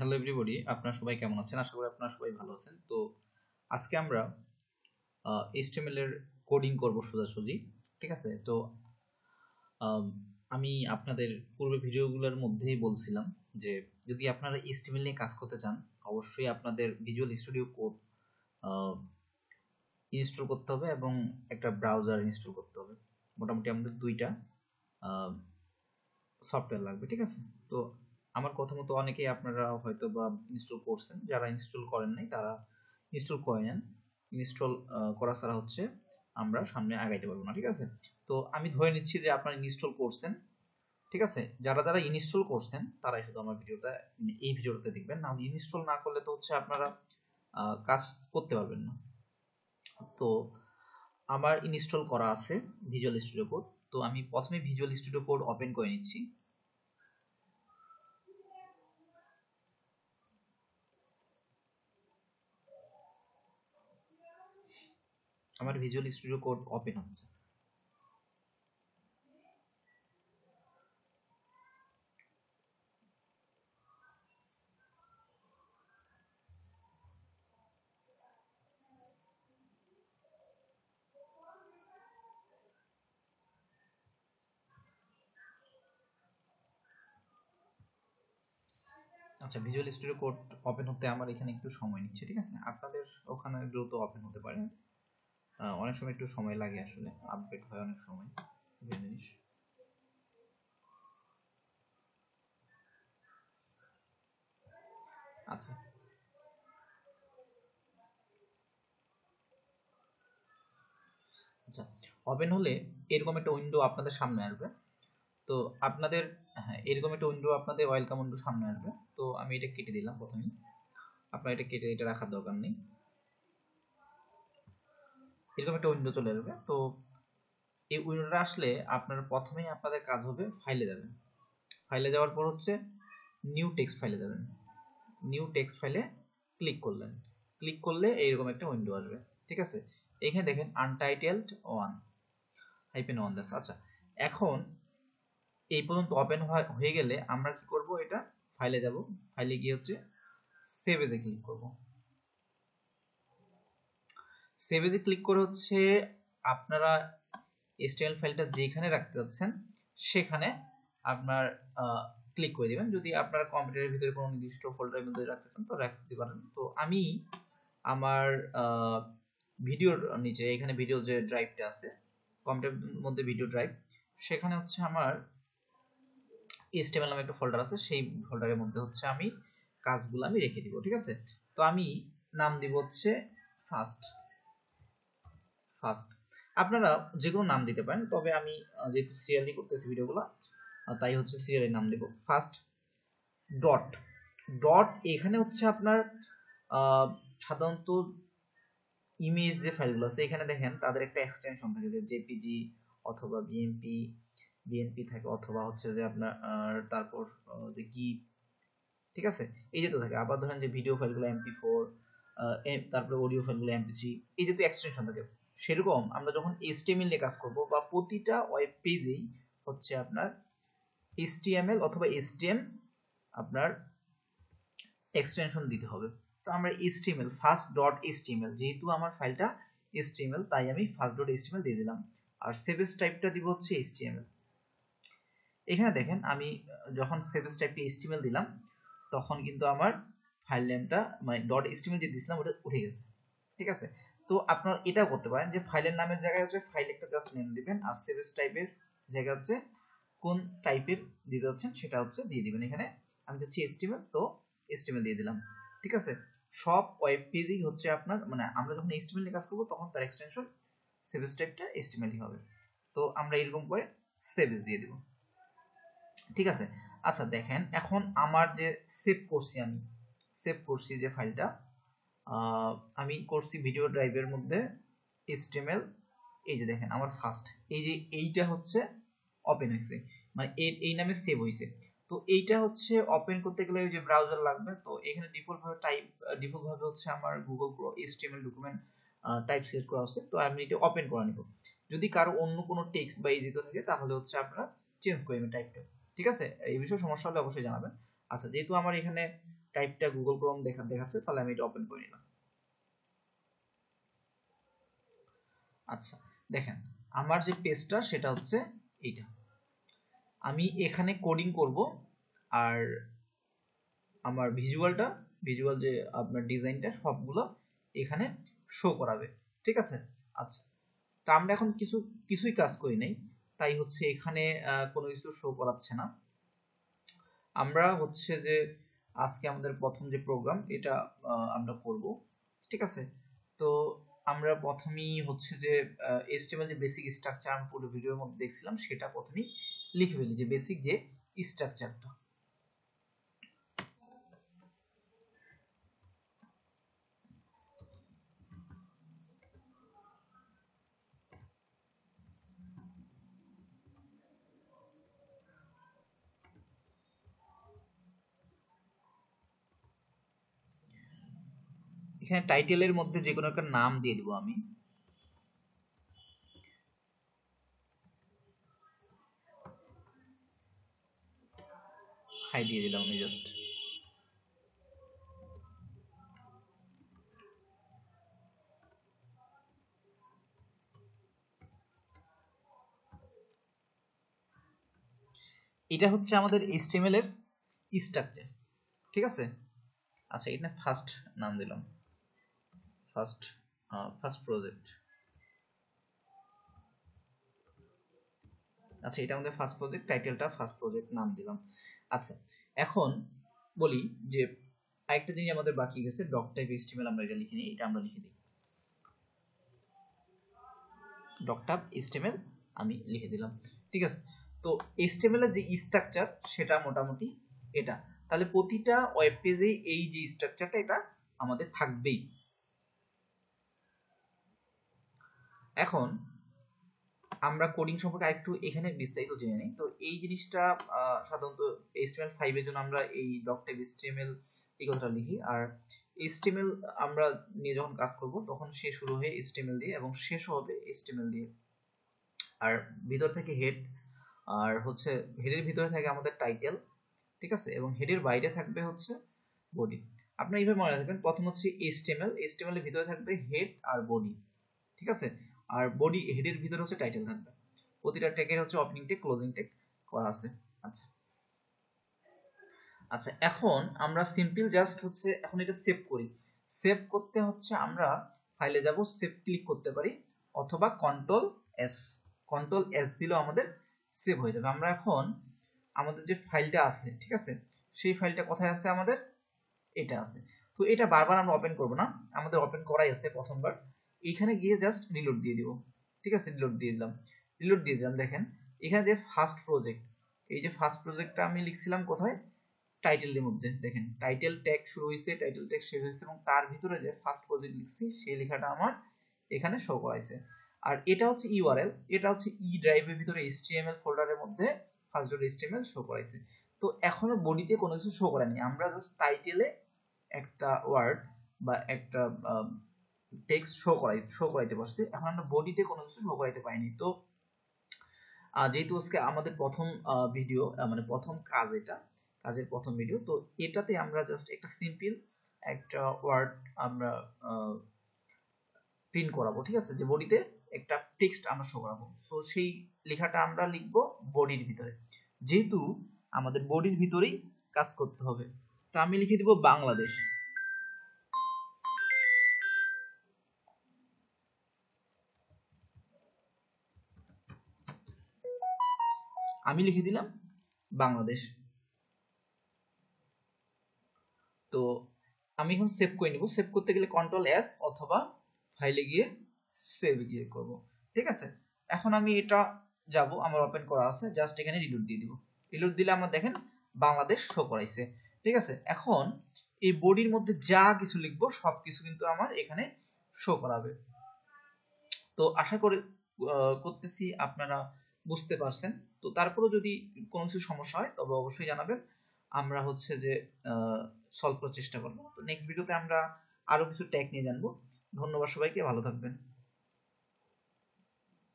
Hello everybody, আপনারা সবাই কেমন আছেন? আশা করি আপনারা সবাই ভালো আছেন। তো আজকে আমরা HTML এর কোডিং করব সোজাসুজি। ঠিক আছে? তো আম, আমি আপনাদের পূর্বে ভিডিওগুলোর মধ্যেই বলছিলাম যে যদি আপনারা HTML নিয়ে কাজ করতে চান, অবশ্যই আপনাদের ভিজুয়াল স্টুডিও কোড ইনস্টল করতে হবে এবং একটা ব্রাউজার ইনস্টল করতে হবে। মোটামুটি আমাদের দুইটা সফটওয়্যার লাগবে। ঠিক আছে? তো আমার কথা মতো অনেকেই আপনারা হয়তো বা ইনস্টল করছেন, যারা ইনস্টল করেন নাই তারা ইনস্টল করে নেন। ইনস্টল করা ছাড়া হচ্ছে আমরা সামনে আগাইতে পারবো না। ঠিক আছে? তো আমি ধরে নিচ্ছি যে আপনারা ইনস্টল করছেন। ঠিক আছে? যারা যারা ইনস্টল করছেন তারাই শুধু আমার ভিডিওটা এই ভিডিওটাতে দেখবেন, না ইনস্টল না করলে তো হচ্ছে আপনারা কাজ করতে পারবেন না। তো আমার ইনস্টল করা আছে ভিজুয়াল স্টুডিও কোড। তো আমি প্রথমে ভিজুয়াল স্টুডিও কোড ওপেন করে নিচ্ছি। আমার ভিজুয়াল স্টুডিও কোড ওপেন হচ্ছে। আচ্ছা, ভিজুয়াল স্টুডিও কোড ওপেন হতে আমার এখানে একটু সময় নিচ্ছে। ঠিক আছে? আপনাদের ওখানে দ্রুত ওপেন হতে পারে। অনেক সময় একটু সময় লাগে, আসলে আপডেট হয় অনেক সময় জিনিস। আচ্ছা আচ্ছা, ওপেন হলে এরকম একটা উইন্ডো আপনাদের সামনে আসবে। তো আপনাদের, হ্যাঁ, এরকম একটা উইন্ডো আপনাদের ওয়েলকাম উইন্ডো সামনে আসবে। তো আমি এটা কেটে দিলাম প্রথমেই। আপনার এটা কেটে এটা রাখার দরকার নেই। এরকম একটা উইন্ডো চলে আসবে। তো এই উইন্ডোটা আসলে আপনারা প্রথমেই আপনাদের কাজ হবে ফাইলে যাবেন। ফাইলে যাওয়ার পর হচ্ছে নিউ টেক্সট ফাইলে যাবেন। নিউ টেক্সট ফাইলে ক্লিক করলেন। ক্লিক করলে এইরকম একটা উইন্ডো আসবে। ঠিক আছে? এখানে দেখেন untitled one hyphen one Das. আচ্ছা, এখন এই পর্যন্ত ওপেন হয়ে গেলে আমরা কি করব? এটা ফাইলে যাব। ফাইলে গিয়ে হচ্ছে সেভ এজে ক্লিক করব। সেভ এজে ক্লিক করে হচ্ছে আপনারা HTML ফাইলটা যেখানে রাখতে যাচ্ছেন সেখানে আপনার ক্লিক করে দিবেন। যদি আপনার কম্পিউটারের ভিতরে কোনো নির্দিষ্ট ফোল্ডারের মধ্যে রাখতে চান তো রাখতে পারেন। তো আমি আমার ভিডিওর নিচে এখানে ভিডিও যে ড্রাইভটা আছে, কম্পিউটারের মধ্যে ভিডিও ড্রাইভ, সেখানে হচ্ছে আমার HTML নামে একটা ফোল্ডার আছে। সেই ফোল্ডারের মধ্যে হচ্ছে আমি কাজগুলো আমি রেখে দিব। ঠিক আছে? তো আমি নাম দিব হচ্ছে ফার্স্ট। ফার্স্ট আপনারা যে কোনো নাম দিতে পারেন, তবে আমি যেহেতু সিরিয়ালি করতেছি ভিডিওগুলো, তাই হচ্ছে সিরিয়ালের নাম দেব ফার্স্ট ডট। ডট এখানে হচ্ছে আপনার সাধারণত ইমেজ যে ফাইলগুলো আছে এখানে দেখেন তাদের একটা এক্সটেনশন থাকে, যে জেপিজি অথবা বিএনপি থাকে, অথবা হচ্ছে যে আপনার তারপর যে গিফ। ঠিক আছে? এই যে তো থাকে। আবার ধরেন যে ভিডিও ফাইলগুলো MP4, তারপরে অডিও ফাইলগুলো MP3, এই যে তো এক্সটেনশন থাকে। সেরকম আমরা যখন HTML নিয়ে কাজ করব বা প্রতিটা ওয়েব পেজেই হচ্ছে আপনার HTML অথবা STM আপনার এক্সটেনশন দিতে হবে। তো আমরা HTML ফার্স্ট ডট HTML, যেহেতু আমার ফাইলটা HTML তাই আমি ফার্স্ট ডট HTML দিয়ে দিলাম। আর সেভেজ টাইপটা দিব হচ্ছে HTML। এখানে দেখেন আমি যখন সেভেজ টাইপটা HTML দিলাম তখন কিন্তু আমার ফাইল নেমটা মানে ডট HTML যে দিয়েছিলাম ওটা উঠে গেছে। ঠিক আছে? তো আপনারা এটাও করতে পারেন যে ফাইলের নামের জায়গায় হচ্ছে ফাইল একটা জাস্ট নেম দিবেন, আর সেভেজ টাইপের জায়গা হচ্ছে কোন টাইপের দিতে যাচ্ছেন সেটা হচ্ছে দিয়ে দিবেন। এখানে আমি যাচ্ছি HTML, তো HTML দিয়ে দিলাম। ঠিক আছে? সব ওয়েব পেজই হচ্ছে আপনার, মানে আমরা যখন HTML নিয়ে কাজ করব তখন তার এক্সটেনশন সেভেজ টাইপটা HTML হবে। তো আমরা এরকম করে সেভেজ দিয়ে দিব। ঠিক আছে? আচ্ছা দেখেন, এখন আমার যে সেভ করছি যে ফাইলটা আমি করছি ভিডিও ড্রাইভের মধ্যে HTML। এই যে দেখেন আমার ফার্স্ট এই যে এইটা হচ্ছে ওপেন হয়েছে, মানে এই নামে সেভ হয়েছে। তো এইটা হচ্ছে ওপেন করতে গেলে ওই যে ব্রাউজার লাগবে। তো এখানে ডিফল্ট ভাবে হচ্ছে আমার Google HTML document type select করা আছে। তো আমি এটা ওপেন করে নিব। যদি কারো অন্য কোনো টেক্সট বা দিতে থাকে তাহলে হচ্ছে আপনারা চেঞ্জ করে নেবেন টাইপটা। ঠিক আছে? এই বিষয়ে সমস্যা হলে অবশ্যই জানাবেন। আচ্ছা, যেহেতু আমার এখানে টাইপটা গুগল ক্রোম দেখাচ্ছে, তাহলে আমি এটা ওপেন করে নিলাম। আচ্ছা দেখেন আমার যে পেজটা সেটা হচ্ছে এইটা। আমি এখানে কোডিং করব আর আমার ভিজুয়াল যে আপনার ডিজাইনটা সবগুলো এখানে শো করাবে, ঠিক আছে। আচ্ছা তা আমরা এখন কিছুই কাজ করি নাই, তাই হচ্ছে এখানে কোনো কিছু শো করাচ্ছে না। আমরা হচ্ছে যে আজকে আমাদের প্রথম যে প্রোগ্রাম এটা আমরা করব, ঠিক আছে। তো আমরা প্রথমেই হচ্ছে যে HTML যে বেসিক স্ট্রাকচার আমি পুরো ভিডিওর মধ্যে দেখছিলাম সেটা প্রথমেই লিখে ফেলি, যে বেসিক যে স্ট্রাকচারটা। এখানে টাইটেলের মধ্যে যে কোনো একটা নাম দিয়ে দিব আমি। হাই দিয়ে দিলাম আমি জাস্ট। এটা হচ্ছে আমাদের HTML এর স্ট্রাকচার, ঠিক আছে। আচ্ছা এটা ফার্স্ট নাম দিলাম, ফার্স্ট প্রজেক্ট। আচ্ছা এটা আমাদের ফার্স্ট প্রজেক্ট, টাইটেলটা ফার্স্ট প্রজেক্ট নাম দিলাম। আচ্ছা এখন বলি যে আরেকটা জিনিস আমাদের বাকি গেছে, ডক টাইপ HTML আমরা এটা লিখে নিই, এটা আমরা লিখে দিই ডক টাইপ HTML আমি লিখে দিলাম, ঠিক আছে। তো HTML এর যে স্ট্রাকচার সেটা মোটামুটি এটা, তাহলে প্রতিটা ওয়েব পেজে এই যে স্ট্রাকচারটা এটা আমাদের থাকবেই। এখন আমরা কোডিং সম্পর্কে আরেকটু এখানে বিস্তারিত জেনে নিই। তো এই জিনিসটা সাধারণত HTML5 এর জন্য আমরা এই ডক টাইপ HTML এই কথাটা লিখি, আর HTML আমরা নিয়ে যখন কাজ করব তখন সে শুরু হয়ে HTML দিয়ে এবং শেষ হবে HTML দিয়ে। আর ভিতর থেকে হেড, আর হচ্ছে হেডের ভিতরে থাকে আমাদের টাইটেল, ঠিক আছে, এবং হেডের বাইরে থাকবে হচ্ছে বডি। আপনারা এইভাবে মনে রাখবেন, প্রথম হচ্ছে HTML এর ভিতরে থাকবে হেড আর বডি, ঠিক আছে, আর বডি হেডের ভিতরে হচ্ছে টাইটেল থাকবে। প্রতিটা ট্যাগের হচ্ছে ওপেনিং ট্যাগ ক্লোজিং ট্যাগ করা আছে। আচ্ছা আচ্ছা এখন আমরা সিম্পল জাস্ট হচ্ছে এখন এটা সেভ করি। সেভ করতে হচ্ছে আমরা ফাইলে যাব, সেভ ক্লিক করতে পারি, অথবা কন্ট্রোল এস দিলেও আমাদের সেভ হয়ে যাবে। আমরা এখন আমাদের যে ফাইলটা আছে, ঠিক আছে, সেই ফাইলটা কোথায় আছে আমাদের, এটা আছে। তো এটা বারবার আমরা ওপেন করব না, আমাদের ওপেন করাই আছে প্রথমবার। এইখানে গিয়ে জাস্ট রিলোড দিয়ে দিব, ঠিক আছে, রিলোড দিয়ে দিলাম। দেখেন এখানে যে ফার্স্ট প্রজেক্ট, এই যে ফার্স্ট প্রজেক্টটা আমি লিখছিলাম কোথায়, টাইটেলের মধ্যে। দেখেন টাইটেল ট্যাগ শুরু হয়েছে, টাইটেল ট্যাগ শেষ হয়েছে, এবং তার ভিতরে যে ফার্স্ট প্রজেক্ট লিখছি সেই লেখাটা আমার এখানে শো করাইছে। আর এটা হচ্ছে ইউআরএল, এটা হচ্ছে ই ড্রাইভের ভিতরে HTML ফোল্ডারের মধ্যে ফার্স্ট.html শো করাইছে। তো এখনো বডিতে কোনো কিছু শো করেনি, আমরা জাস্ট টাইটেলে একটা ওয়ার্ড বা একটা টেক্সট শো করাইতে পারছি, এখন আমরা বডিতে কোনো কিছু শো করাইতে পারিনি। তো যেহেতু আজকে আমাদের প্রথম ভিডিও, মানে প্রথম কাজ, এটা কাজের প্রথম ভিডিও, তো এটাতে আমরা জাস্ট একটা সিম্পল একটা ওয়ার্ড আমরা প্রিন্ট করাবো, ঠিক আছে, যে বডিতে একটা টেক্সট আমরা শো করাবো। সো সেই লেখাটা আমরা লিখবো বডির ভিতরে, যেহেতু আমাদের বডির ভিতরেই কাজ করতে হবে। তো আমি লিখে দিব বাংলাদেশ। আমি লিখে দিলাম বাংলাদেশ। তো আমি এখন সেভ করে নিব। সেভ করতে গেলে কন্ট্রোল এস অথবা ফাইলে গিয়ে সেভ গিয়ে করব, ঠিক আছে। এখন আমি এটা যাব, আমার ওপেন করা আছে, জাস্ট এখানে রিলোড দিয়ে দিব। রিলোড দিলে আমরা দেখেন বাংলাদেশ শো করাইছে, ঠিক আছে। এখন এই বডির মধ্যে যা কিছু লিখবো সব কিছু কিন্তু আমার এখানে শো করাবে। তো আশা করি করতেছি আপনারা বুঝতে পারছেন। তো তারপরেও যদি কোনো কিছু সমস্যা হয় তবে অবশ্যই জানাবেন, আমরা হচ্ছে যে সলভ করার চেষ্টা করবো। তো নেক্সট ভিডিওতে আমরা আরো কিছু ট্যাগ নিয়ে জানবো। ধন্যবাদ সবাইকে, ভালো থাকবেন।